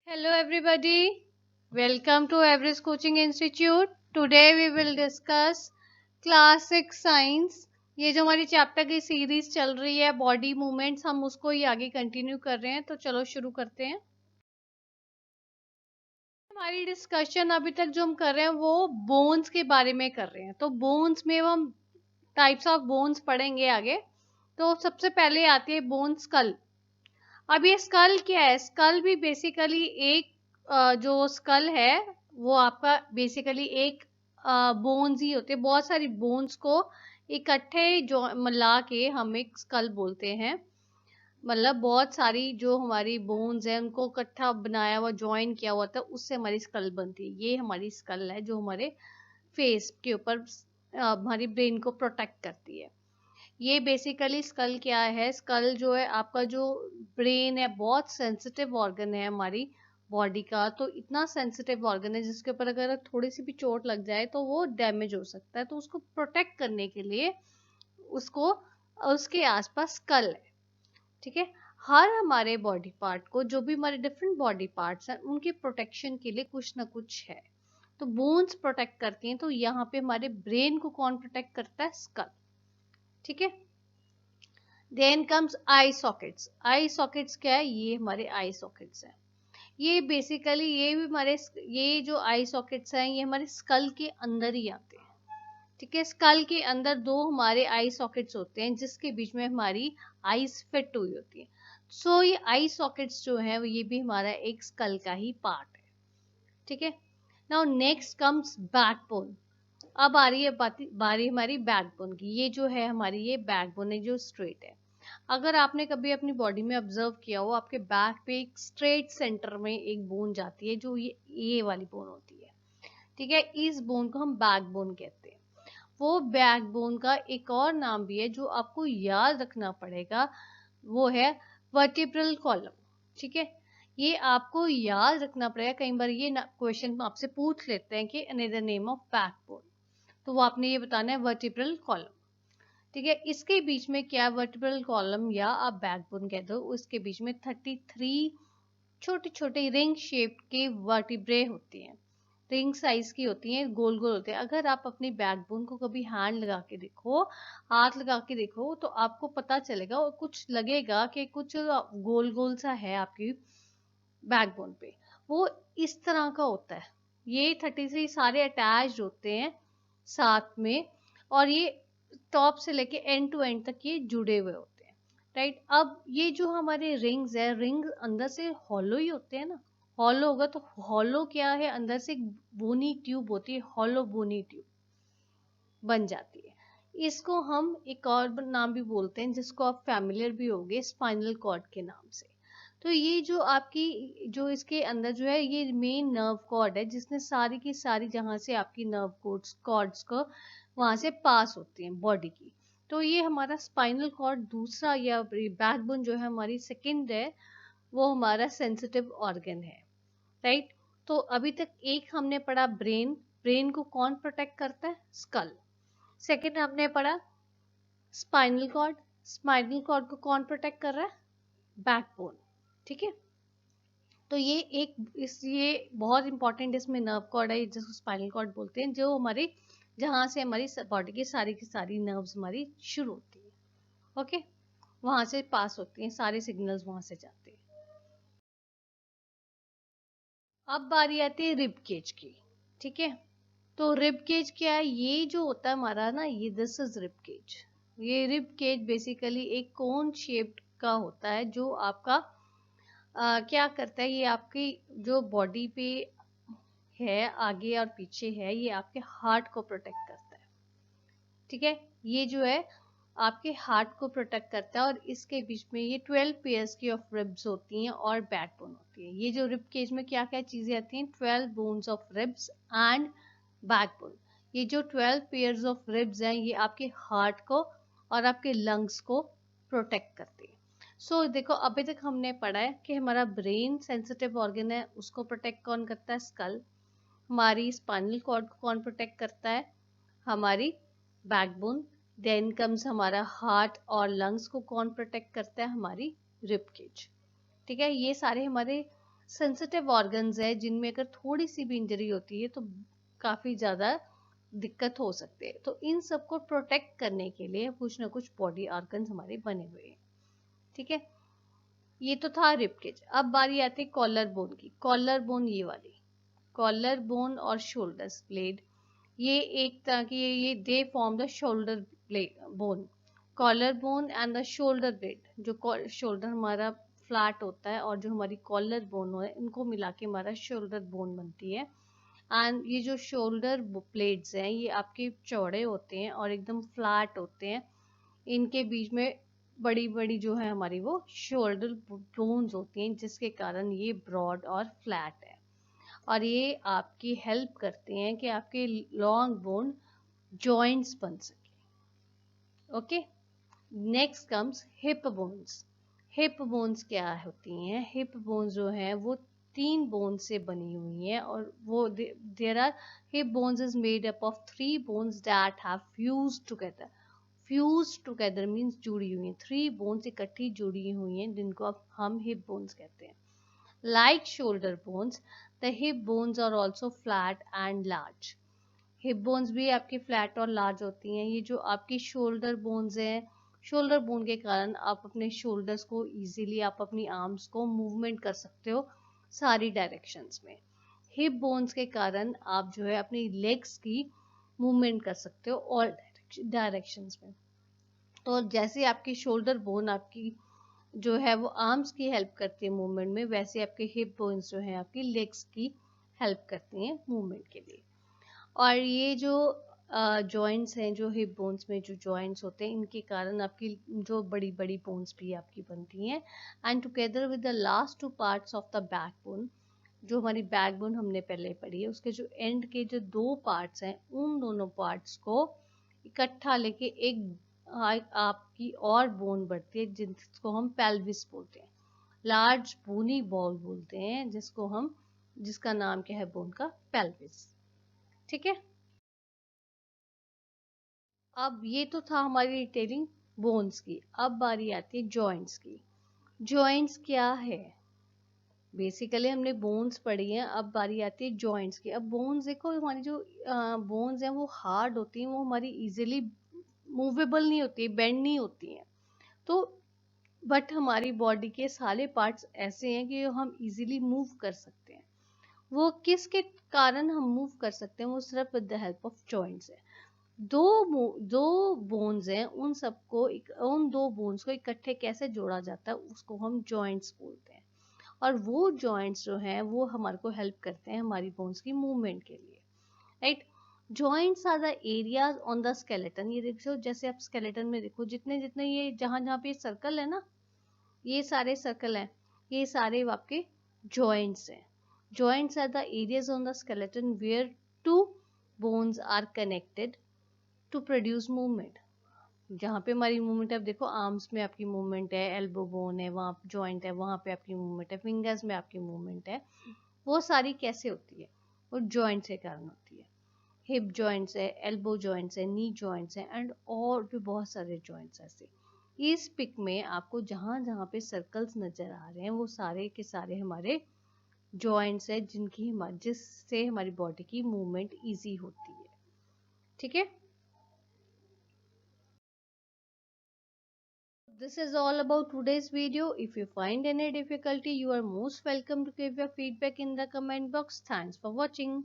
Hello everybody, welcome to Everest Coaching Institute. Today we will discuss Classic Science. ये जो हमारी chapter की series चल रही है बॉडी मूवमेंट्स, हम उसको ही आगे कंटिन्यू कर रहे हैं, तो चलो शुरू करते हैं। हमारी डिस्कशन अभी तक जो हम कर रहे हैं वो बोन्स के बारे में कर रहे हैं। तो बोन्स में हम टाइप्स ऑफ बोन्स पढ़ेंगे आगे। तो सबसे पहले आती है बोन स्कल। अब ये स्कल क्या है? स्कल भी बेसिकली एक जो स्कल है वो आपका बेसिकली एक बोन्स ही होते हैं। बहुत सारी बोन्स को इकट्ठे जो मिला के हम एक स्कल बोलते हैं। मतलब बहुत सारी जो हमारी बोन्स हैं उनको इकट्ठा बनाया हुआ जॉइन किया हुआ था, उससे हमारी स्कल बनती है। ये हमारी स्कल है जो हमारे फेस के ऊपर हमारी ब्रेन को प्रोटेक्ट करती है। ये बेसिकली स्कल क्या है? स्कल जो है आपका जो ब्रेन है, बहुत सेंसिटिव ऑर्गन है हमारी बॉडी का। तो इतना सेंसिटिव ऑर्गन है जिसके ऊपर अगर थोड़ी सी भी चोट लग जाए तो वो डैमेज हो सकता है। तो उसको प्रोटेक्ट करने के लिए उसको उसके आसपास स्कल है। ठीक है, हर हमारे बॉडी पार्ट को, जो भी हमारे डिफरेंट बॉडी पार्ट्स हैं, उनके प्रोटेक्शन के लिए कुछ ना कुछ है। तो बोन्स प्रोटेक्ट करती हैं। तो यहाँ पे हमारे ब्रेन को कौन प्रोटेक्ट करता है? स्कल। ठीक है, then comes eye sockets. Eye sockets क्या है? ये हमारे आई सॉकेट्स हैं। ये बेसिकली ये भी हमारे ये जो आई सॉकेट्स हैं ये हमारे स्कल के अंदर ही आते हैं। ठीक है, स्कल के अंदर दो हमारे आई सॉकेट्स होते हैं जिसके बीच में हमारी आईज फिट हुई होती है। सो ये आई सॉकेट्स जो है ये भी हमारा एक स्कल का ही पार्ट है। ठीक है, नाउ नेक्स्ट कम्स बैकबोन। अब आ रही है बारी हमारी बैकबोन की। ये जो है हमारी ये बैकबोन है जो स्ट्रेट है। अगर आपने कभी अपनी बॉडी में ऑब्जर्व किया हो, आपके बैक पे एक स्ट्रेट सेंटर में एक बोन जाती है जो ये वाली बोन होती है। ठीक है, इस बोन को हम बैकबोन कहते हैं। वो बैकबोन का एक और नाम भी है जो आपको याद रखना पड़ेगा, वो है वर्टिब्रल कॉलम। ठीक है, ये आपको याद रखना पड़ेगा। कई बार ये क्वेश्चन आपसे पूछ लेते हैं कि अनदर नेम ऑफ बैकबोन, तो वो आपने ये बताना है वर्टिब्रल कॉलम। ठीक है, इसके बीच में क्या वर्टिब्रल कॉलम या आप बैकबोन कह दो, उसके बीच में 33 छोटे छोटे रिंग शेप के वर्टिब्रे होती हैं। रिंग साइज की होती हैं, गोल गोल होते हैं। अगर आप अपनी बैकबोन को कभी हैंड लगा के देखो, हाथ लगा के देखो, तो आपको पता चलेगा और कुछ लगेगा कि कुछ गोल गोल सा है आपकी बैकबोन पे। वो इस तरह का होता है। ये 33 सारे अटैच्ड होते हैं साथ में, और ये टॉप से लेके एंड टू एंड तक ये जुड़े हुए होते हैं। राइट, अब ये जो हमारे रिंग्स है, रिंग अंदर से हॉलो ही होते हैं ना। हॉलो होगा तो हॉलो क्या है? अंदर से एक बोनी ट्यूब होती है, हॉलो बोनी ट्यूब बन जाती है। इसको हम एक और नाम भी बोलते हैं जिसको आप फैमिलियर भी होंगे, स्पाइनल कॉर्ड के नाम से। तो ये जो आपकी जो इसके अंदर जो है ये मेन नर्व कॉर्ड है जिसने सारी की सारी जहाँ से आपकी नर्व कॉर्ड्स को वहां से पास होती हैं बॉडी की। तो ये हमारा स्पाइनल कॉर्ड दूसरा या बैकबोन जो है हमारी सेकंड है, वो हमारा सेंसिटिव ऑर्गन है। राइट, तो अभी तक एक हमने पढ़ा ब्रेन। ब्रेन को कौन प्रोटेक्ट करता है? स्कल। सेकंड हमने पढ़ा स्पाइनल कॉर्ड। स्पाइनल कॉर्ड को कौन प्रोटेक्ट कर रहा है? बैकबोन। ठीक है, तो ये एक ये बहुत इंपॉर्टेंट इसमें नर्व कॉर्ड है जिसको स्पाइनल कॉर्ड बोलते हैं, जो हमारे जहां से हमारी बॉडी की सारी नर्व्स हमारी शुरू होती है। ओके, वहां से पास होती हैं, सारे सिग्नल्स वहां से जाते हैं। अब बारी आती है रिब केज की। ठीक है, तो रिब केज क्या है? ये जो होता है हमारा ना, ये दिस इज रिब केज। ये रिब केज बेसिकली एक कोन शेप्ड का होता है जो आपका क्या करता है? ये आपकी जो बॉडी पे है, आगे और पीछे है, ये आपके हार्ट को प्रोटेक्ट करता है। ठीक है, ये जो है आपके हार्ट को प्रोटेक्ट करता है, और इसके बीच में ये 12 पेयर्स की ऑफ रिब्स होती हैं और बैकबोन होती है। ये जो रिब केज में क्या क्या चीजें आती हैं? 12 bones of ribs and backbone. ये जो 12 पेयर्स ऑफ रिब्स हैं ये आपके हार्ट को और आपके लंग्स को प्रोटेक्ट करते हैं। सो देखो, अभी तक हमने पढ़ा है कि हमारा ब्रेन सेंसिटिव ऑर्गन है, उसको प्रोटेक्ट कौन करता है? स्कल। हमारी स्पाइनल कॉर्ड को कौन प्रोटेक्ट करता है? हमारी बैकबोन। देन कम्स हमारा हार्ट और लंग्स को कौन प्रोटेक्ट करता है? हमारी रिब केज। ठीक है, ये सारे हमारे सेंसिटिव ऑर्गन्स है जिनमें अगर थोड़ी सी भी इंजरी होती है तो काफी ज्यादा दिक्कत हो सकती है। तो इन सबको प्रोटेक्ट करने के लिए कुछ ना कुछ बॉडी ऑर्गन्स हमारे बने हुए हैं। ठीक है, ये तो था रिबकेज। अब बारी आती है कॉलर बोन की। कॉलर बोन ये वाली, कॉलर बोन और शोल्डर ब्लेड, ये एक तरह की, ये they form the shoulder blade bone. Collar bone and the shoulder blade, जो शोल्डर हमारा फ्लैट होता है और जो हमारी कॉलर बोन है, इनको मिला के हमारा शोल्डर बोन बनती है। एंड ये जो शोल्डर ब्लेड्स हैं ये आपके चौड़े होते हैं और एकदम फ्लैट होते हैं। इनके बीच में बड़ी बड़ी जो है हमारी वो शोल्डर बोन्स होती हैं, जिसके कारण ये ब्रॉड और फ्लैट है। और ये आपकी हेल्प करते हैं कि आपके लॉन्ग बोन जॉइंट्स बन सके। Okay, next comes hip bones. Hip bones क्या होती हैं? हिप बोन्स जो है वो 3 बोन्स से बनी हुई हैं और वो there are, hip bones is made up of 3 bones that have fused together. Fused together means जुड़ी हुई हैं, 3 बोन्स इकट्ठी जुड़ी हुई हैं जिनको अब हम हिप बोन्स कहते हैं। Like shoulder bones, the hip bones are also flat and large. Hip bones भी आपकी फ्लैट और लार्ज होती हैं। ये जो आपकी शोल्डर बोन्स हैं, शोल्डर बोन के कारण आप अपने शोल्डर्स को इजीली, आप अपनी आर्म्स को मूवमेंट कर सकते हो सारी डायरेक्शंस में। हिप बोन्स के कारण आप जो है अपनी लेग्स की मूवमेंट कर सकते हो ऑल डायरेक्शंस में। तो जैसे आपकी शोल्डर बोन आपकी जो है वो आर्म्स की हेल्प करती है मूवमेंट में, वैसे आपके हिप बोन्स जो है आपकी लेग्स की हेल्प करती हैं मूवमेंट के लिए। और ये जो जॉइंट्स हैं, जो हिप बोन्स में जो जॉइंट्स होते हैं, इनके कारण आपकी जो बड़ी बड़ी बोन्स भी आपकी बनती हैं। And together with the last 2 parts of the backbone, जो हमारी बैकबोन हमने पहले पढ़ी है, उसके जो एंड के जो 2 पार्ट्स हैं, उन दोनों पार्ट्स को इकट्ठा लेके एक आपकी और बोन बढ़ती है जिसको हम पेल्विस बोलते हैं। लार्ज बोनी बॉल बोलते हैं जिसको हम, जिसका नाम क्या है बोन का? पेल्विस। ठीक है, अब ये तो था हमारी डिटेलिंग बोन्स की। अब बारी आती है जॉइंट्स की। जॉइंट्स क्या है? बेसिकली हमने बोन्स पढ़ी हैं, अब बारी आती है जॉइंट्स की। अब बोन्स देखो, हमारी जो बोन्स हैं वो हार्ड होती हैं, वो हमारी इजीली मूवेबल नहीं होती, बेंड नहीं होती हैं। तो बट हमारी बॉडी के सारे पार्ट्स ऐसे हैं कि हम इजीली मूव कर सकते हैं। वो किसके कारण हम मूव कर सकते हैं? वो सिर्फ with the help of joints है। दो बोन्स हैं, उन 2 बोन्स को इकट्ठे कैसे जोड़ा जाता है उसको हम जॉइंट्स बोलते हैं। और वो जॉइंट्स जो हैं वो हमारे को हेल्प करते हैं हमारी बोन्स की मूवमेंट के लिए, right. Joints are the areas on the skeleton. ये देखो, जैसे आप स्केलेटन में देखो, जितने जितने ये जहां जहां पे सर्कल है ना, ये सारे सर्कल हैं, ये सारे आपके जॉइंट्स हैं। Joints are the areas on the skeleton where 2 bones are connected to produce movement. जहाँ पे हमारी मूवमेंट है, अब देखो आर्म्स में आपकी मूवमेंट है, एल्बो बोन है, वहाँ जॉइंट है, वहाँ पे आपकी मूवमेंट है, फिंगर्स में आपकी मूवमेंट है। वो सारी कैसे होती है? वो जॉइंट के कारण होती है। हिप जॉइंट्स है, एल्बो जॉइंट्स है, नी जॉइंट्स है, एंड और भी बहुत सारे जॉइंट्स ऐसे। इस पिक में आपको जहाँ जहाँ पे सर्कल्स नजर आ रहे हैं वो सारे के सारे हमारे जॉइंट्स है, जिससे हमारी बॉडी की मूवमेंट इजी होती है। ठीक है, this is all about today's video. If you find any difficulty, you are most welcome to give your feedback in the comment box. Thanks for watching.